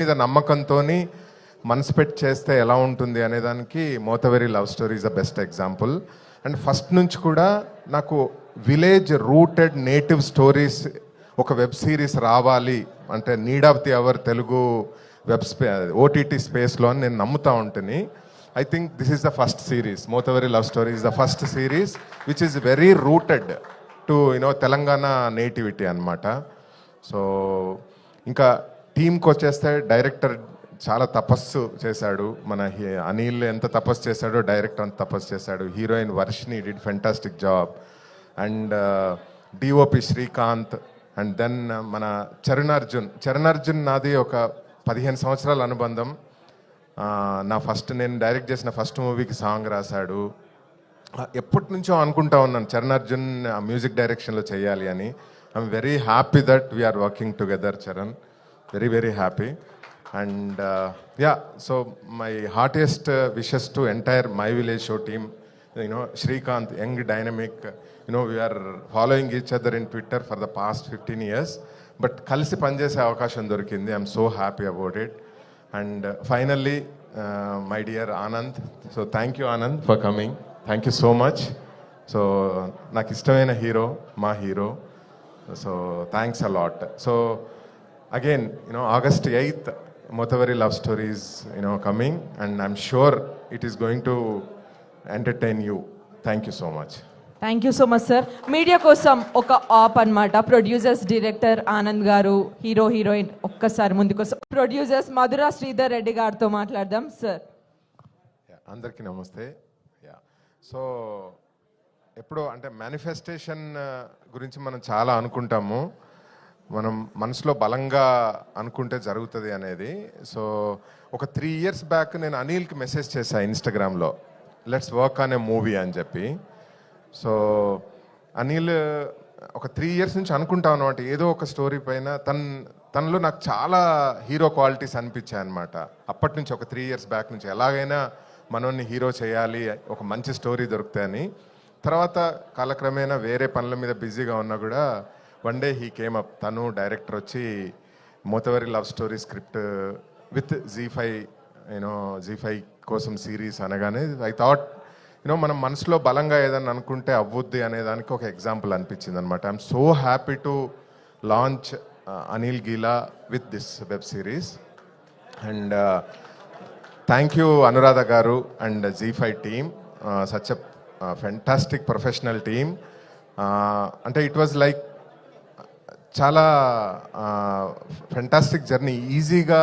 మీద నమ్మకంతోని మనసు పెట్టి చేస్తే ఎలా ఉంటుంది అనేదానికి Mothevari love story is the best example. And first నుంచి కూడా నాకు విలేజ్ రూటెడ్ నేటివ్ స్టోరీస్ ఒక వెబ్ సిరీస్ రావాలి అంటే need of the hour Telugu OTT స్పేస్లో అని నేను నమ్ముతా ఉంటుంది. I think this is the first series. Mothevari love story is the first series which is very rooted to Telangana nativity అనమాట. సో ఇంకా టీంకి వచ్చేస్తే డైరెక్టర్ చాలా తపస్సు చేశాడు. మన అనిల్ ఎంత తపస్సు చేశాడో డైరెక్టర్ అంత తపస్సు చేశాడు. Heroine Varshini did fantastic job. And DOP Srikanth. And then మన చరణ్ అర్జున్ నాది ఒక 15 సంవత్సరాల అనుబంధం. నేను డైరెక్ట్ చేసిన ఫస్ట్ మూవీకి సాంగ్ రాశాడు. ఎప్పటి నుంచో అనుకుంటా ఉన్నాను చరణ్ అర్జున్ మ్యూజిక్ డైరెక్షన్లో చేయాలి అని. I'm very happy that we're working together Charan. Very very happy. And so my heartiest wishes to entire my village show team. Srikanth, young dynamic. we are following each other in Twitter for the past 15 years. But కలిసి పనిచేసే అవకాశం దొరికింది. I'm so happy about it. And finally my dear Anand. So thank you Anand for coming. Thank you so much. So నాకు ఇష్టమైన hero, మా hero. So thanks a lot. So again August 8th Mothaveri Love Story is coming, and I'm sure it is going to entertain you. Thank you so much. Thank you so much sir. Media కోసం ఒక ఆప్ అన్నమాట. Producers, director Anand గారు, hero heroine ఒక్కసారి ముందుకోసం. Producers Madhura Sridhar Reddy గారితో మాట్లాడదాం sir. అందరికీ నమస్తే. So ఎప్పుడో అంటే మేనిఫెస్టేషన్ గురించి మనం చాలా అనుకుంటాము. మనం మనసులో బలంగా అనుకుంటే జరుగుతుంది అనేది. సో ఒక 3 years బ్యాక్ నేను అనిల్కి మెసేజ్ చేశాను ఇన్స్టాగ్రామ్లో, let's work on a movie అని చెప్పి. సో అనిల్ ఒక 3 years నుంచి అనుకుంటా అనమాట ఏదో ఒక స్టోరీ పైన. తనలో నాకు చాలా హీరో క్వాలిటీస్ అనిపించాయి అనమాట. అప్పటి నుంచి ఒక 3 years బ్యాక్ నుంచి ఎలాగైనా మనోన్ని హీరో చేయాలి, ఒక మంచి స్టోరీ దొరుకుతాయని. తర్వాత కాలక్రమేణా వేరే పనుల మీద బిజీగా ఉన్నా కూడా one day he came up. తను డైరెక్టర్ వచ్చి మోతవెరి లవ్ స్టోరీ స్క్రిప్ట్ విత్ జీ5 కోసం సిరీస్ అనగానే ఐ థాట్ మనం మనసులో బలంగా ఏదన్నా అనుకుంటే అవ్వుద్ది అనేదానికి ఒక ఎగ్జాంపుల్ అనిపించింది అనమాట. I'm so happy to launch Anil Geela with this web series. And thank you Anuradha garu and ZEE5 team. Such a fantastic professional team. అంటే ఇట్ వాజ్ లైక్ చాలా ఫెంటాస్టిక్ జర్నీ. ఈజీగా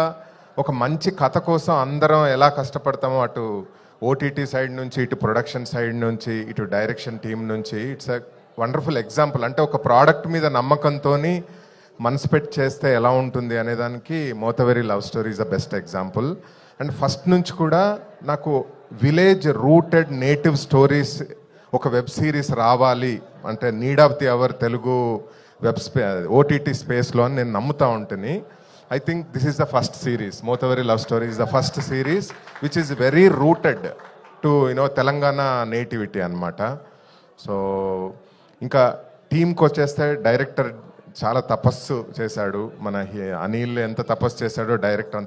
ఒక మంచి కథ కోసం అందరం ఎలా కష్టపడతామో అటు ఓటీటీ సైడ్ నుంచి, ఇటు ప్రొడక్షన్ సైడ్ నుంచి, ఇటు డైరెక్షన్ టీం నుంచి, ఇట్స్ అ వండర్ఫుల్ ఎగ్జాంపుల్. అంటే ఒక ప్రోడక్ట్ మీద నమ్మకంతో మనసు పెట్టి చేస్తే ఎలా ఉంటుంది అనేదానికి Mothevari love story is the best example. And first నుంచి కూడా నాకు విలేజ్ రూటెడ్ నేటివ్ స్టోరీస్ ఒక వెబ్ సిరీస్ రావాలి అంటే need of the hour Telugu OTT స్పేస్లో అని నేను నమ్ముతా ఉంటుంది. I think this is the first series. Mothaveri Love Story is the first series which is very rooted to Telangana nativity అనమాట. So ఇంకా టీంకి వచ్చేస్తే డైరెక్టర్ చాలా తపస్సు చేశాడు. మన అనిల్ ఎంత తపస్సు చేశాడో డైరెక్టర్ అంత